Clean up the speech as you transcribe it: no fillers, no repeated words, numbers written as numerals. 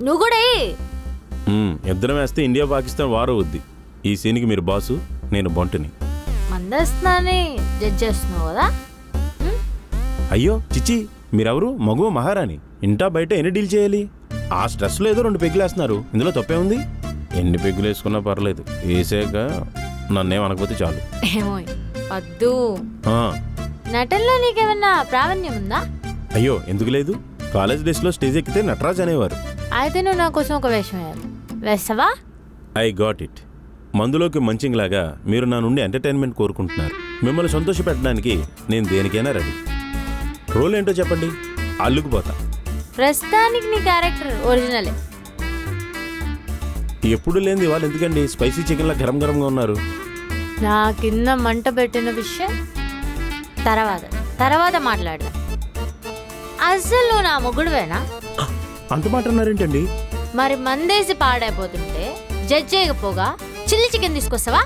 నువ్వు కూడా ఇద్దరం వేస్తే ఇండియా పాకిస్తాన్ వార్ అవుద్ది. ఈ సీన్కి మీరు బాసు, నేను బొంటుని. మందేస్తున్నాని జడ్జ్ చేస్తున్నావు కదా. అయ్యో చిచ్చి, మీరెవరు? మగువ మహారాణి. ఇంటా బయట ఎన్ని డీల్ చేయాలి? ఆ స్ట్రెస్లో ఏదో 2 పెగ్గులు వేస్తున్నారు. ఇందులో తప్పే ఉంది? ఎన్ని పెగ్గులు వేసుకున్నా పర్లేదు, వేసాక నన్నేం అనకపోతే చాలు. ఏమో వద్దు. ఆ, నటనలో నీకేమన్నా ప్రావీణ్యం ఉందా? అయ్యో ఎందుకు లేదు? కాలేజ్ డేస్లో స్టేజ్ ఎక్కితే నటరాజ్ అనేవారు. అయితే నువ్వు నా కోసం ఒక వేషం వేయాలి. వేస్తావా? I got it. మందులోకి మంచింగ్లాగా మీరు నా నుండి ఎంటర్టైన్మెంట్ కోరుకుంటున్నారు. మిమ్మల్ని సంతోషపెట్టడానికి నేను దేనికైనా రెడీ. రోల్ ఏంటో చెప్పండి, అల్లుకుపోతా. ప్రస్తుతానికి నీ క్యారెక్టర్ ఒరిజినలే. ఎప్పుడు లేనిది వాళ్ళు ఎందుకండి స్పైసీ చికెన్లా గరం గరంగా ఉన్నారు? నా కింద మంట పెట్టిన విషయం తర్వాత మాట్లాడదాం. అసలు నువ్వు నా మొగుడువేనా? అంత మాట అన్నారేంటండి? మరి మందేసి పాడైపోతుంటే జడ్జ్ చేయకపోగా చిల్లి చికెన్ తీసుకొస్తావా?